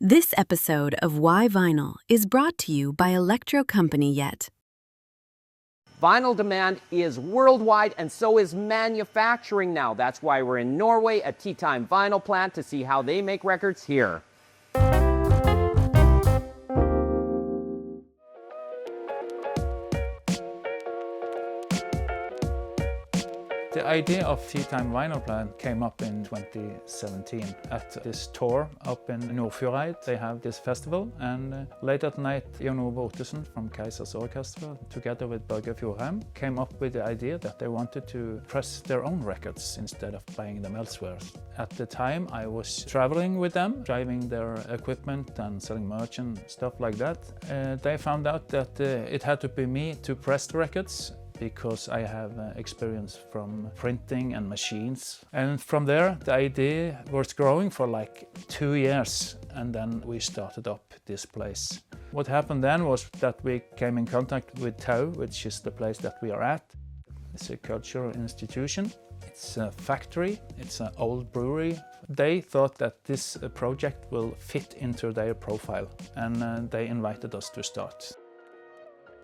This episode of Why Vinyl is brought to you by Electro Company Yet. Vinyl demand is worldwide, and so is manufacturing now. That's why we're in Norway at Tea Time Vinyl Plant to see how they make records here. The idea of Tea Time Vinyl Plant came up in 2017 at this tour up in Nordfjordeid. They have this festival, and late at night, Jon Ove Ottesen from Kaiser's Orchestra, together with Børge Fjordheim, came up with the idea that they wanted to press their own records instead of buying them elsewhere. At the time, I was traveling with them, driving their equipment and selling merch and stuff like that. They found out that it had to be me to press the records, because I have experience from printing and machines. And from there, the idea was growing for like 2 years, and then we started up this place. What happened then was that we came in contact with Tau, which is the place that we are at. It's a cultural institution. It's a factory. It's an old brewery. They thought that this project will fit into their profile, and they invited us to start.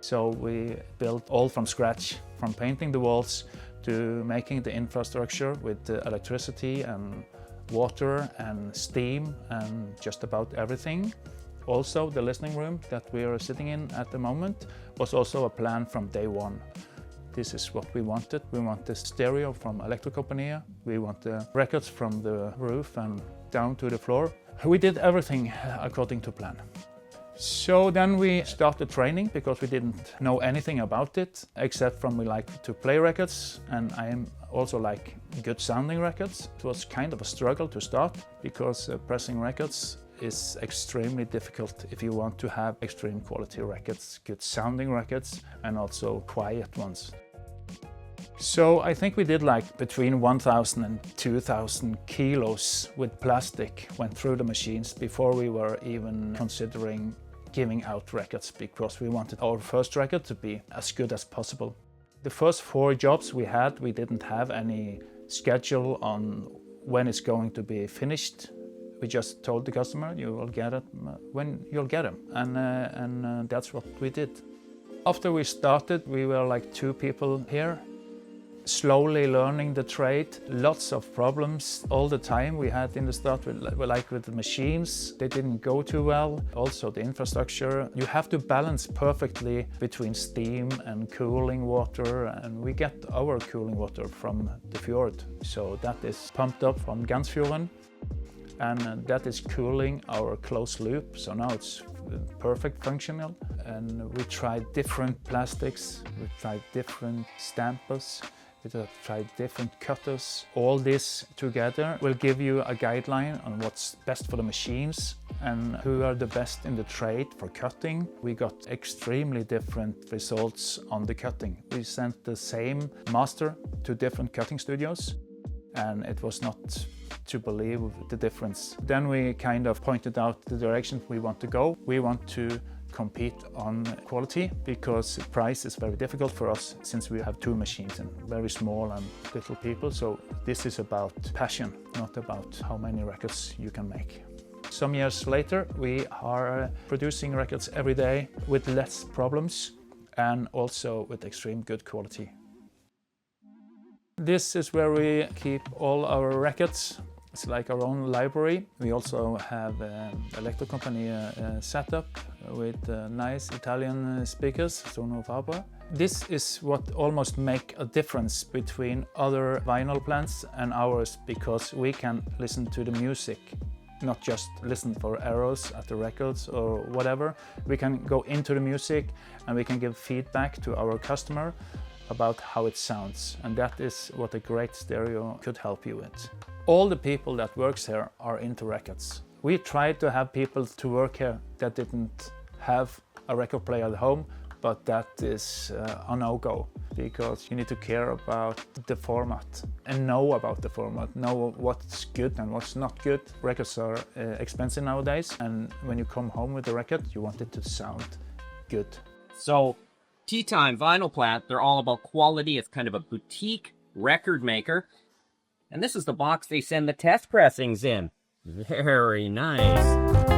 So we built all from scratch, from painting the walls to making the infrastructure with the electricity and water and steam and just about everything. Also, the listening room that we are sitting in at the moment was also a plan from day one. This is what we wanted. We want the stereo from Electro Company. We want the records from the roof and down to the floor. We did everything according to plan. So then we started training, because we didn't know anything about it, except from we like to play records, and I am also like good sounding records. It was kind of a struggle to start, because pressing records is extremely difficult if you want to have extreme quality records, good sounding records, and also quiet ones. So I think we did like between 1,000 and 2,000 kilos with plastic went through the machines before we were even considering giving out records, because we wanted our first record to be as good as possible. The first 4 jobs we had, we didn't have any schedule on when it's going to be finished. We just told the customer, you will get it when you'll get them, and that's what we did. After we started, we were like 2 people here, slowly learning the trade. Lots of problems all the time we had in the start, with the machines. They didn't go too well. Also the infrastructure. You have to balance perfectly between steam and cooling water, and we get our cooling water from the fjord. So that is pumped up from Gansfjorden, and that is cooling our closed loop. So now it's perfect functional. And we tried different plastics, we tried different stampers, we tried different cutters. All this together will give you a guideline on what's best for the machines and who are the best in the trade for cutting. We got extremely different results on the cutting. We sent the same master to different cutting studios, and it was not to believe the difference. Then we kind of pointed out the direction we want to go. We want to compete on quality, because price is very difficult for us since we have 2 machines and very small and little people. So this is about passion, not about how many records you can make. Some years later, we are producing records every day with less problems and also with extreme good quality. This is where we keep all our records. It's like our own library. We also have Electro Company setup with nice Italian speakers, Sono Fabra. This is what almost make a difference between other vinyl plants and ours, because we can listen to the music, not just listen for errors at the records or whatever. We can go into the music and we can give feedback to our customer about how it sounds, and that is what a great stereo could help you with. All the people that works here are into records. We tried to have people to work here that didn't have a record player at home, but that is a no-go, because you need to care about the format and know about the format, know what's good and what's not good. Records are expensive nowadays, and when you come home with a record, you want it to sound good. So, Tea Time Vinyl Plant, they're all about quality. It's kind of a boutique record maker. And this is the box they send the test pressings in. Very nice.